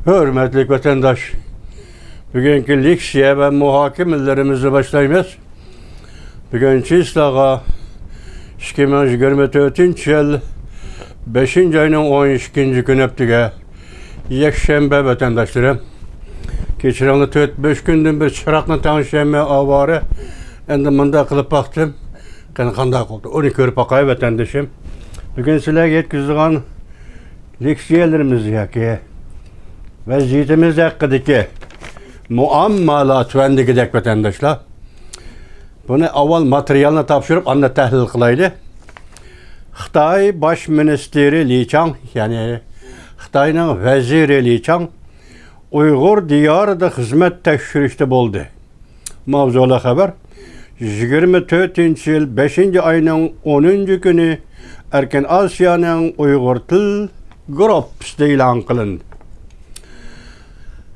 Hürmetli vatandaş, bugünkü leksiya ve muhakemelerimizi başlayımız. Bugünkü islağa 2024 yıl 5. ayının 12. günü öptüge Yekşembe vatandaşlarım. Geçirenli 4-5 gündün bir çıraqla tanışayım avarı. Endi mında kılıp baktım. Qanday oldu? Onu görüp bakay vatandaşım. Bugün sizlerge yetkizdiğin leksiyalarımız yaki. Vaziyetimiz hakkındaki muammalat vendikidek vatandaşlar. Bunu avval materyalını tapşırıp anda tahlil kılaydı. Xitay Baş Ministeri Li Chang, yani Xitay'nın veziri Li Chang, Uyghur diyarında hizmet tekşürüşte buldu. Mavzula haber. 24 yıl 5. ayının 10. günü Erken Asya'nın Uyghur Til Grups ilan kılındı.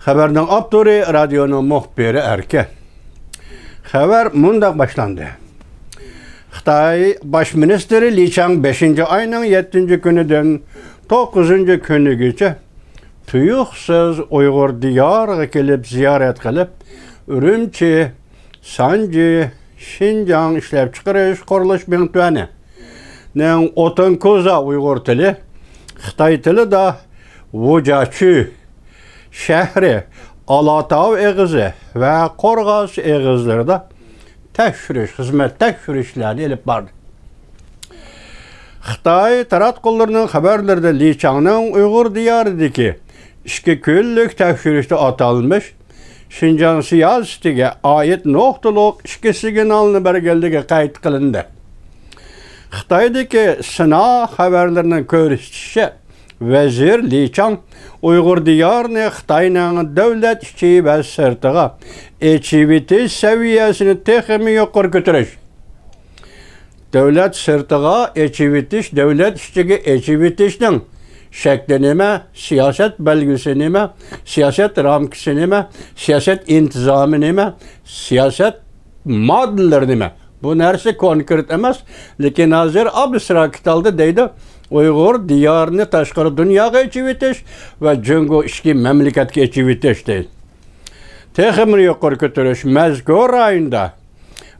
Haberden Abduri radyonun muhbiri Erke. Haber mundak başlandı. Xitay Baş Ministeri Li Chang 5. ayının 7. günüden 9. günü gece tuyuqsuz Uyghur diyarına gelip ziyaret kılıp Ürümçi, Sancı, Şinjan işlep çıkarış kuruluş bintuanı. Nen Otankoza Uyghur tili, Xitay tili da Vucaçı şehri, Alatav eğizi ve Korgaz eğizlerde tekşürüş, hizmet tekşürüşlerini elip vardı. Xitay tarat kollarının haberlerde Li Chang'ın Uyghur diyarıdaki 2 günlük tekşürüşte atalmış, Şinjan siyasetine ait noktalıq 2 signalını belgeldige kayıt kılındı. Xitay'daki sınav haberlerinin görüşçüsü Vezir Li Chang, Uyghur diyarını Xitay'nın devlet işçi ve sırtığa eçivitiş seviyesini tekimi yukarı götürüş. Devlet sırtığa eçivitiş, devlet işçi eçivitişinin şekli nime, siyaset belgesi nime, siyaset ramkisi nime, siyaset intizamı nime, siyaset maddeleri nime. Bu neresi konkret emez. Lekin hazır abstrak aldı deydi. Uyghur diyarını taşqarı dünyaya eçivitiş ve cüngü işki memleketki eçivitiş değil. Tekimir yukarı götürüş mezgur ayında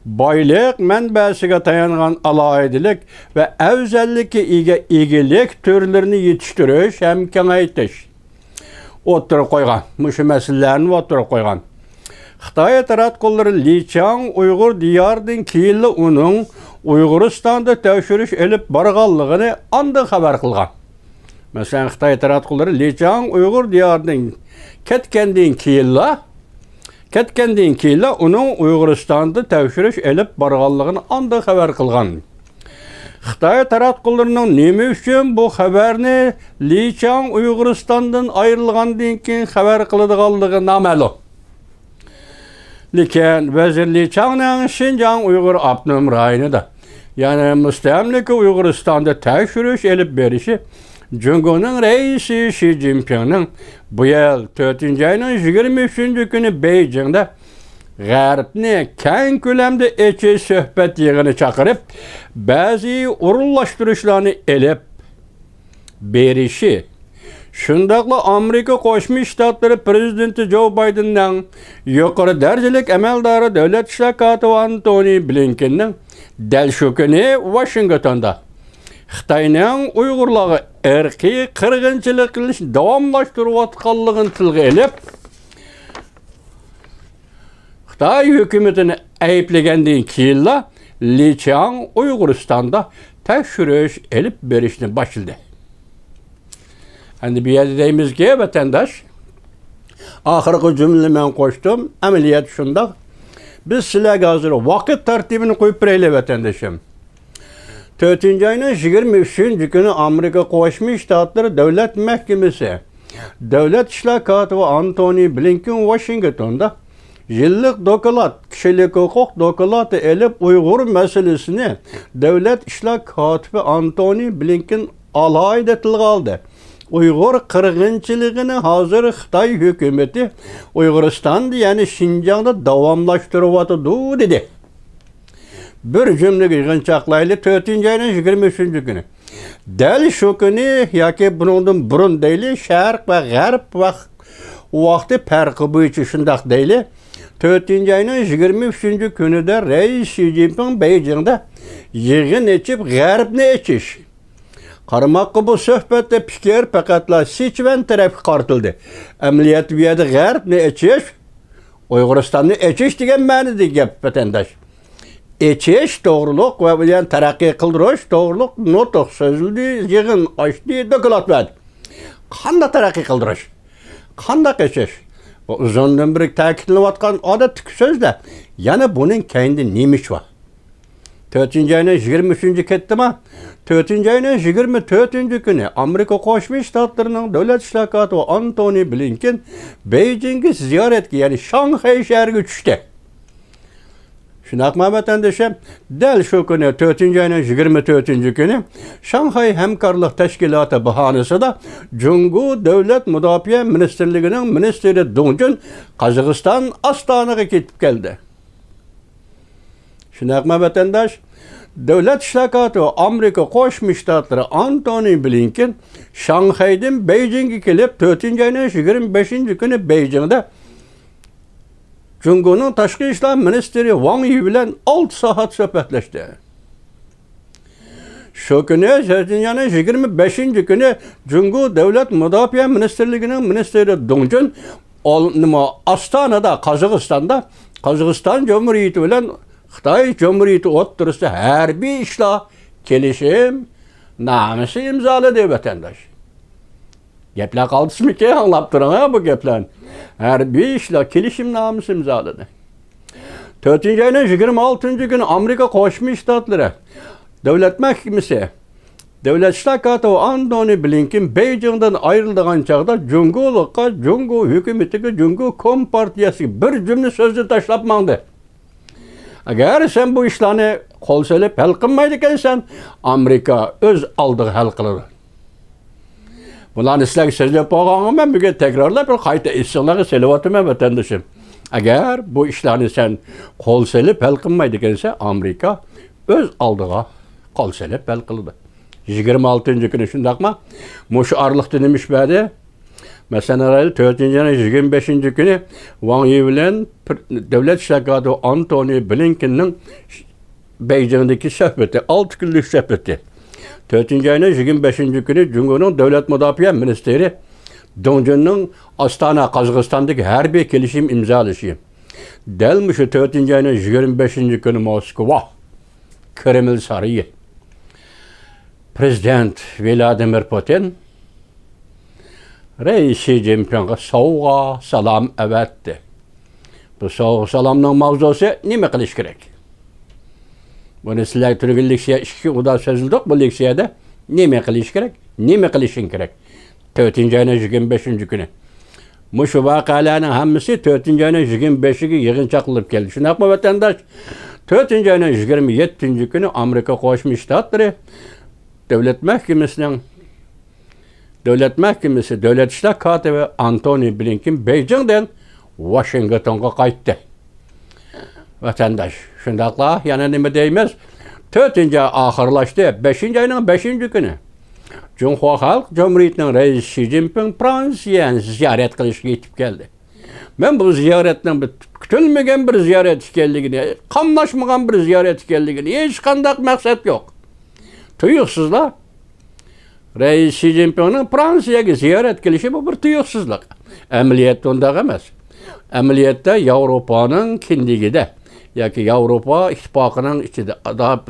baylık menbəsige tayanğan alaydilik ve evzellik ilgilik türlerini yetiştiriş hem kengaytiş. Oturup koygan, muşu meselelerini oturup koygan. Xitay tarat kolları Li Chang Uyghur diyarının kiyili onun Uyguristan'da tevşürüş elip barğallığını andı haber kılgan. Mesela Xitay tarat kolları Li Chang Uyghur diyarının ketkendiğin kiyili onun Uyguristan'da tevşürüş elip barğallığını andı haber kılgan. Xitay tarat kollarının nemi üçün bu haberini Li Chang Uyguristan'dan ayrılğandan keyin haber kılıdığallığı namelu. Lekin Vezir Li Chang'ın Şinjan Uyghur Abnum rayonida, yani müstemlike Uyguristan'da tekşürüş elip berişi, Cüngü'nün reisi Xi Jinping'nin bu yıl 4. ayının 23. günü Beijing'de G'arbni keng kölemde eçi söhbet yığını çakırıp, bazı urullaştırışlarını elip berişi, şundaqla Amerika Qo'shma Shtatları Prezidenti Joe Biden'dan yuqori darajalik amaldarı Davlat ishlar katibi Antony Blinken'ning dal shu kuni Washingtonda Xitoyning Uyg'urlarga irqiy qirg'inchilik qilish davomlashtirayotganligini tilga olib, Xitoy hukumatini ayblagandan keyin Li Chang Uyg'uristonda tekshirish elib berishni boshladi. Endi bir yerde deyimiz ki vatandaş, ahırkı cümlemen koştum, ameliyat şunda. Biz sizlerge hazır vakit tartibini koyup bireyle vatandaşım. 4. ayının 23. günü Amerika Qo'shma Shtatları Devlet Mahkemesi, Devlet İşler Katibi Antony Blinken Washington'da yıllık doklad, kişilik hukuk doklatı elip Uyghur meselesini Devlet İşler Katibi Antony Blinken alayda tilga aldı. Uyghur qirg'inchiligini hazır Xitoy hükümeti Uyg'uristonda, yani Şinjan'da davomlashtiryapti dedi. Bir cümle qiyinchaqlayli 4. ayının 23. günü. Däl şu günü yoki buningdan burun deyli, Şarq va G'arb vaqti farqi bo'yicha shundaq deyli. 4-ayning 23-kunida Reis Xi Jinping Beijingda yig'in içib G'arbni echish. Qaramoqqa bu suhbatda fikr faqatla Sichuan tarafga qartildi. Amaliyot bu yerda G'arbni echish, Uyg'uristonni echish degan ma'noda gap vatandosh. Echish to'g'riliq va bilan taraqqiy qildirish to'g'riliq nutq so'zildi, yig'in ochdi, doklad berdi. Qanday taraqqiy qildirish? Qanday echish? Uzundan beri ta'kidlanayotgan odatdagi so'zda yana buning keyinda nima ish bor? 4-ayning 23-kunga ketdimi? 4-ayning 24-kuni Amerika Qo'shma Shtatlarining davlat ishlar kotibi Antony Blinken Beijingga ziyoratga, ya'ni Shanxay shahriga tushdi. Shunaqmi vatandoshlar, dal shu kuni 4-ayning 24-kuni Shanxay hamkorlik tashkiloti bahonasida Jungo davlat mudofaa ministrligining ministri Dong Jun Qozog'iston Ostonaga ketib keldi. Shunaqmi vatandosh, davlat ishlar kotibi Amerika Qo'shma Shtatlari Antony Blinken Shanxaydan Beijingga kelib 4-ayning 25-kuni Beijingda Jungo'nun Tashqi ishlar ministri Wang Yi bilan 6 soat suhbatlashdi. Shu kuni 4-ayning 25-kuni Jungo davlat mudofaa ministrligining ministri Dong Jun Ostonada, Qozog'istonda Qozog'iston Cumhuriyeti bilan Xitoy Cumhuriyeti o'rtasida harbiy ishlar kelishim namusi imzoladi vatandosh. Gaplar qaldismi-ki, anlab turang bu gaplarni. Harbiy ishlar kelishim namusi imzoladi. 4-ayning 26-kuni Amerika Qo'shma Shtatlari Davlat Mahkamasi Davlat ishlar kotibi Antony Blinken Beijingdan ayrıldıgan chaqda Jungo'likqa, Jungo hukumatiga, Jungo Kompartiyasiga bir jumla so'zni tashlab mangdi. Agar sen bu ishlarni qo'l solib hal qilmaydi ekansan, Amerika o'z oldiga hal qiladi. Bularni sizlarga so'zlab qo'yganim men bugun takrorlab bir qayta esinglarga selayotaman vatandoshim. Agar bu ishlarni sen qo'l solib hal qilmaydi ekansan, Amerika o'z oldiga qo'l solib hal qiladi. 26-kuni shundaqmi? Mushu arliqda nima ish berdi? Masalan, 4-ayning 25-kuni Wang Yi bilan davlat ishlar kotibi Antony Blinkenning Beijingdagi suhbati, 6 kunlik suhbati. 4-ayning 25-kuni Jungo'ning davlat mudofaa ministri Dong Junning Ostona, Qozog'istondagi harbiy kelishim imzolashi. Dal shu 4-ayning 25-kuni Moskva, Kreml sarayi. Prezident Vladimir Putin Reis Xi Jinping'e sovg'a salam avatdi. Bu sovg'a salamning mavzusi nima qilish kerak? Buni sizlar turgan leksiya 2 uda sözildik. Bu leksiyada nima qilish kerak? Nima qilishing kerak? 4-ayning 25-kuni. Mushu voqealarning hammasi 4-ayning 25-ga yig'inchoqlab keldi. Shunaqmi vatandosh? 4-ayning 27-kuni Amerika Qo'shma Shtatlari Davlat Mahkamasi Davlat ishlar kotibi Antony Blinken Beijingdan Washingtonga qaytdi. Vatandosh, shundaqla yana nima deymiz? 4-ay oxirlashdi. 5-ayning 5-kuni Junxo Xalq Cumhuriyetining Reis Xi Jinping Fransiyani ziyorat qilishga yetib keldi. Men bu ziyoratning kutilmagan bir ziyorat ekanligini, qamlashmagan bir ziyorat ekanligini, hech qanday maqsad yo'q. Tuyuqsizlar. Reis Xi Jinping'ning Fransiyaga ziyorat qilishi bu bir tuyuqsizlik. Amaliyotda undaq emas. Amaliyotda Yevropaning kindigida yoki Yevropa ittifoqining ichida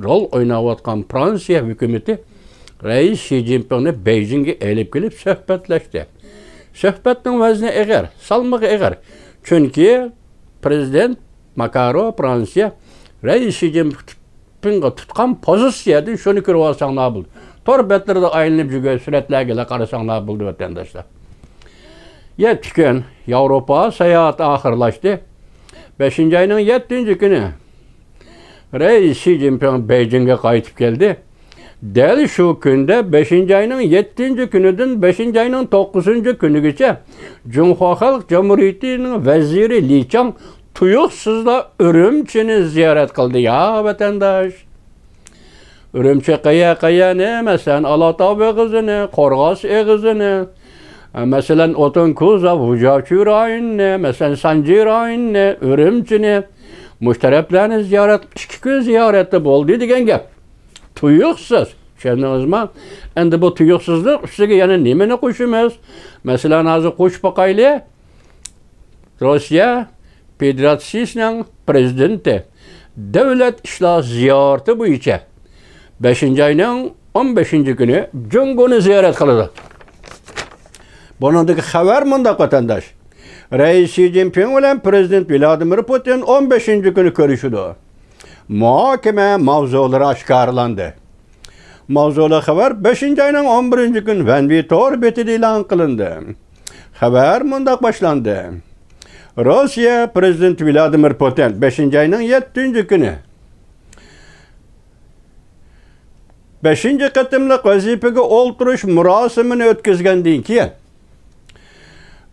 rol o'ynayotgan Fransiya hukumati Reis Xi Jinping'ni Beijingga elib kelib suhbatlashdi. Suhbatning vazni og'ir, salmog'i og'ir. Chunki prezident Macron Fransiya Reis Xi Jinping'ga tutgan pozitsiyadan shuni ko'rib olsanglar bo'ldi. Tor betlarda aylanib yurgan suratlarga qarasanglar bo'ldi vatandoshlar. 7 kun Yevropa seyahati oxirlashdi. 5-ayning 7-kuni Reis Xi Jinping Beijingga qaytib keldi. Dal shu kunda 5-ayning 7-kunidan 5-ayning 9-kunigacha Junxo Xalq Cumhuriyetining vaziri Li Chang tuyuqsizlar Urumchini ziyorat qildi ya vatandosh. Ürümçi qaya mesela Alatau eğizini, Qorğas eğizini, mesela Otunkuza, Vucaçı rayonunu, mesela Sancı rayonunu, Ürümçini, müştereplerini ziyaret, 2 gün ziyarette boldu degen gep. Tuyuqsuz. Şendinizmi? Endi bu tuyuqsuzluq üstüge yani nimeni qo'shimiz? Mesela hozir qo'shib boqaylik. Rossiya Federatsiyasining prezidenti davlat ishlar ziyorati bo'yicha 5-oyning 15-kuni Jungoni ziyorat qiladi. Buningdagi xabar mundaq vatandosh. Rais Xi Jinping bilan prezident Vladimir Putin 15-kuni ko'rishdi. Muhokama mavzulari oshkorlandi. Mavzular xabar 5-oyning 11-kuni Vanvi Tor betida e'lon qilindi. Xabar mundaq boshlandi. Rossiya prezidenti Vladimir Putin 5-oyning 7-kuni 5-qatimliq vazifaga o'ltirish murosimini o'tkazgandan keyin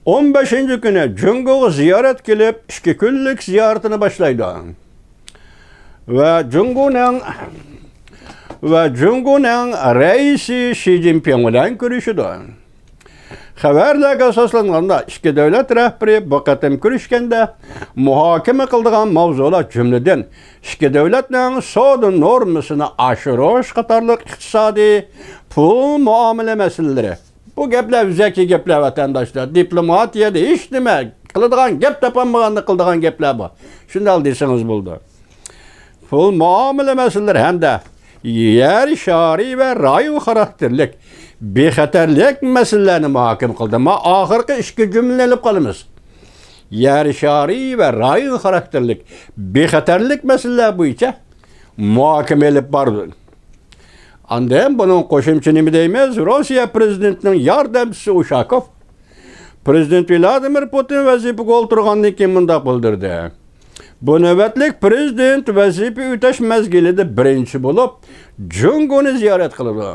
15-kuni Jungoga ziyorat qilib 2 kunlik ziyoratini boshlaydi. Va Jungoning raisi Xi Jinping bilan ko'rishdi. Xabarlarga asoslanganda 2 davlat rahbari bu qatim ko'rishganda muhokama qildigan mavzular jumladan 2 davlatning savdo normasini oshirish qatorliq iqtisodiy pul muomala masalalari. Bu gaplar zaki gaplar vatandoshlar. Diplomatiyada hech nima qiladigan gap topolmaganda qiladigan gaplar bu. Shunday desangiz bo'ldi. Pul muomala masalalari hamda yer shari va rayon xarakterlik bexatarlik masalalarini muhokama qildi. Ma oxirgi 2 jumla olib qolamiz. Yer shari va rayon xarakterlik bexatarlik masalalar bo'yicha muhokama olib bordi. Andan bunun qo'shimcha nima deymiz? Rossiya prezidentining yordamchisi Ushakov prezident Vladimir Putin vazifaga o'ltirgandan keyin mundaq bildirdi. Bu navbatlik prezident vazifa o'tash mezgilida birinchi bo'lib Jungoni ziyorat qildi.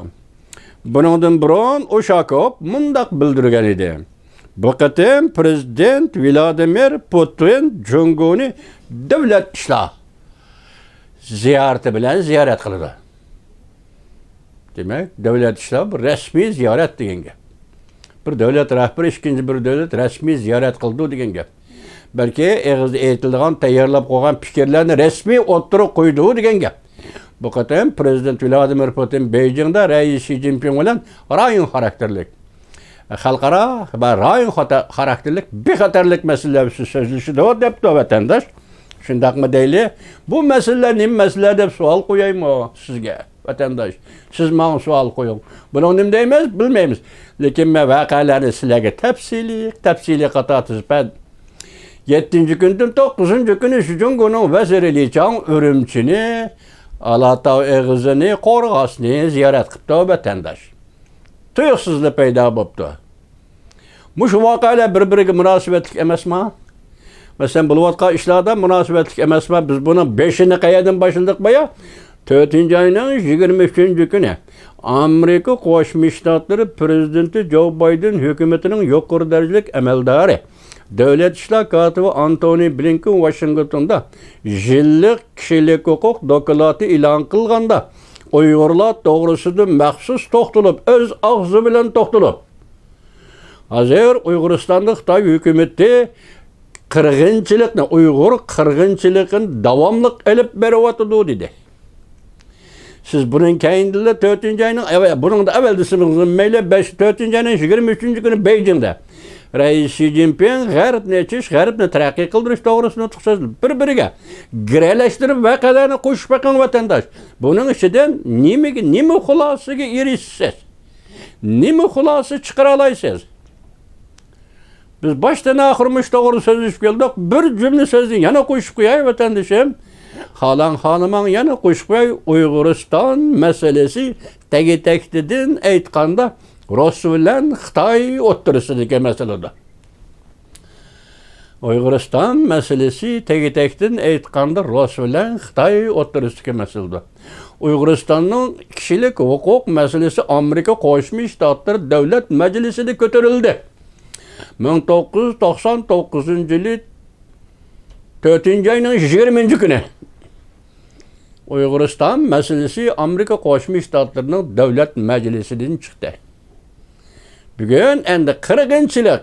Buningdan burun Ushakov mundaq bildirgan edi. Bu qatim prezident Vladimir Putin Jungoni davlat ishlar ziyorati bilan ziyorat qildi. Demek devlet işler bir resmi ziyaret degan gap. Bir devlet rahbari ikinci bir devlet resmi ziyaret kıldı degan gap. Belki ağızda aytilgan, tayyorlab qo'ygan fikrlarni resmi o'ttirib qo'ydi degan gap. Bu qatim prezident Vladimir Putin Beijingda Rais Xi Jinping bilan rayon xarakterlik, xalqaro va rayon xarakterlik bexatarlik masalalar ustida so'zlashdi debdi vatandosh. Shundaqmi deyli? Bu masalalar nima masala deb savol qo'yaymi sizga? Vatandaş, siz bana sual koyun. Bunu ne deyimiz, bilmeyimiz. Lakin ben vakalarını sizlerge tepsili katatız. Ben 7. günden 9. günü Jungo'nun veziriliği can Ürümçini, Alatau eğizini, Qorğasını ziyaret kıptı vatandaş. Tuyuksuzluğu peyda boptu. Muş vakalar birbirine münasebetlik emesma. Mesela bu vatka işlarda münasebetlik emesma. Biz bunun 5'ini qayadan başladık baya. 4-oyning 23-kuni Amerika Qo'shma Shtatlari prezidenti Joe Biden hukumatining yuqori darajalik amaldori davlat ishlar kotibi Antony Blinken Washingtonda yillik kishilik huquq doklati e'lon qilganda Uyg'urlar to'g'risida maxsus to'xtalib, o'z og'zi bilan to'xtalib, hozir Uyg'uristonda Xitoy hukumati Uyg'ur qirg'inchiligini davomli olib beryapti dedi. Siz bunun keyindili 4-oyning bunun da evveldisimiz meyle 4-oyning 23-kuni Beijingda Rais Xi Jinping g'arbni taraqqiy qildirish to'g'risida nutq so'zladi. Bir-biriga giralashtirib vaqalarni qo'shib boqqan vatandosh. Buning ichidan nima xulosaga erishsiz? Nima xulosa chiqara olasiz? Biz boshdan oxirimiz to'g'ri so'zlashib keldik. Bir jumla so'zni yana qo'shib qo'yay vatandoshim. Xalan yana qo'shib qo'y, Uyg'uriston masalasi tegi-tektidan aytganda Rossiya bilan Xitoy o'tirisidagi masalada. Uyg'uriston masalasi tegi-tektidan aytganda Rossiya bilan Xitoy o'tirisidagi masalada. Uyg'uristonning kishilik huquq masalasi Amerika Qo'shma Shtatlari Davlat Majlisida ko'tarildi. 1999-yil 4-oyning 20-kuni Uyg'uriston masalasi Amerika Qo'shma Shtatlarining davlat majlisidan chiqdi. Bugun endi 40-yillik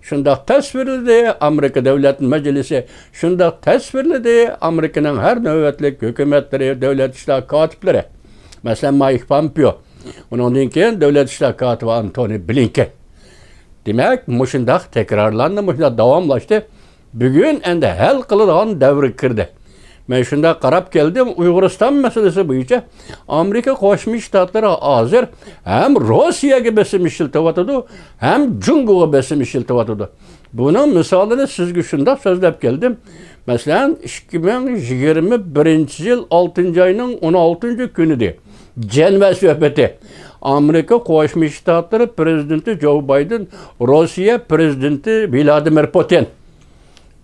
shundoq tasvirladi Amerika davlat majlisi, shundoq tasvirladi Amerikaning har navbatlik hukumatlari, davlat ishlar kotiblari. Masalan, Mike Pompeo, undan keyin davlat ishlar kotibi Antony Blinken. Demak, mushundaq takrorlandi, mushundaq davomlashdi. Bugun endi hal qiladigan davr kirdi. Men shunda qarab keldim, Uyg'uriston masalasi bo'yicha Amerika Qo'shma Shtatlari hozir ham Rossiyaga bosim ishiltayotdi, ham Jungoga bosim ishiltayotdi. Buning misolini sizga shunda so'zlab keldim. Masalan, 2021-yil 6-oyning 16-kunida Jeneva suhbati Amerika Qo'shma Shtatlari prezidenti Joe Biden, Rossiya prezidenti Vladimir Putin.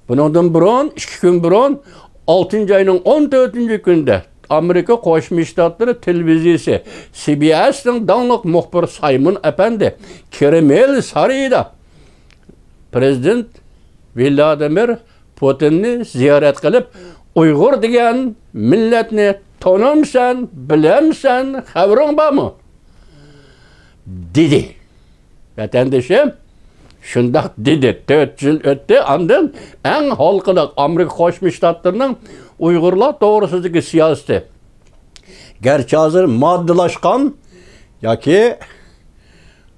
Bundan burun 2 kun burun 6-oyning 14-kunida Amerika Qo'shma Shtatlari televiziyasi CBS'ning danliq muxbir Simon Efendi Kreml sarayida prezident Vladimir Putinni ziyorat qilib, Uyg'ur degan millatni tanimsan, bilamsan, xabaring bormi? dedi. Vatandoshim shundaq dedi. 4 yil o'tdi, ondan eng xalqiliq Amerika Qo'shma Shtatlarining Uyg'urlar to'g'risidagi siyosati garchi hozir moddalashgan yoki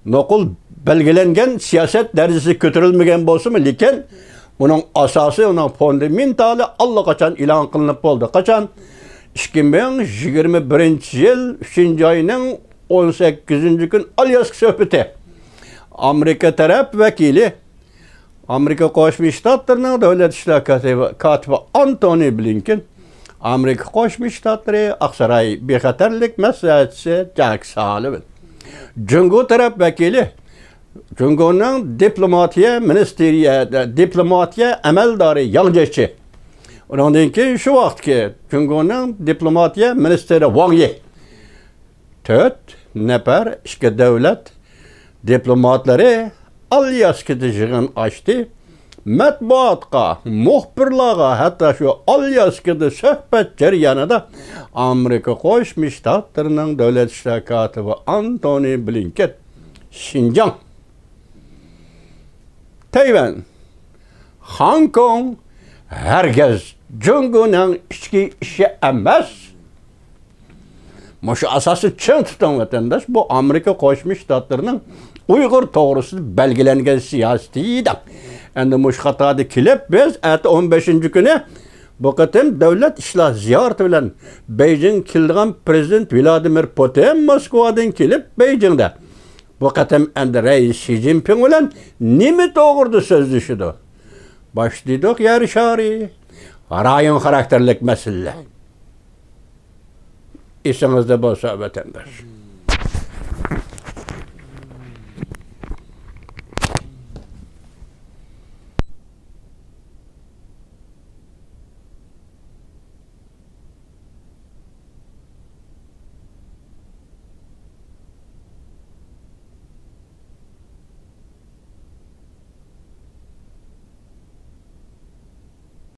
nuqul belgilangan siyosat darajasi ko'tarilmagan bo'lsa-mu, lekin uning asosi, uning fundamentali allaqachon e'lon qilinib bo'ldi. Qachon? 2021-yil 3-oyning 18-kun Alyask suhbati. Amerika taraf vakili, Amerika Qo'shma Shtatlarining davlat ishlar kotibi Antony Blinken, Amerika Qo'shma Shtatlari Aqsaray bexatarlik maslahatchisi Jack Sullivan, Jungo taraf vakili, Jungoning diplomatiya amaldori Yang. Undan keyin shu vaqtki Jungoning diplomatiya ministri Wang Yi 4 nafar ishki davlat diplomatlari Alyaskada yig'in ochdi. Matbuotga, muxbirlarga, hatto shu Alyaskada suhbat jarayonida Amerika Qo'shma Shtatlarining davlat ishlar kotibi Antony Blinken Xinjiang, Tayvan, Hong Kong herkes Jungo'ning ichki ishi emas. Şu asası çın tutan vatandaş bu Amerika Qo'shma Shtatlarining Uyg'ur to'g'risida belgilangan siyosatida. Endi mush xatoda kelib biz 15-kuni bu qatim davlat ishlar ziyorati bilan Beijing kelgan prezident Vladimir Putin Moskvadan kelib Beijingda bu qatim endi rais Xi Jinping bilan nima to'g'rida so'zlashdi? Başladık yarışari, rayon karakterlik mesele. İşinizde bolsa vatandaş.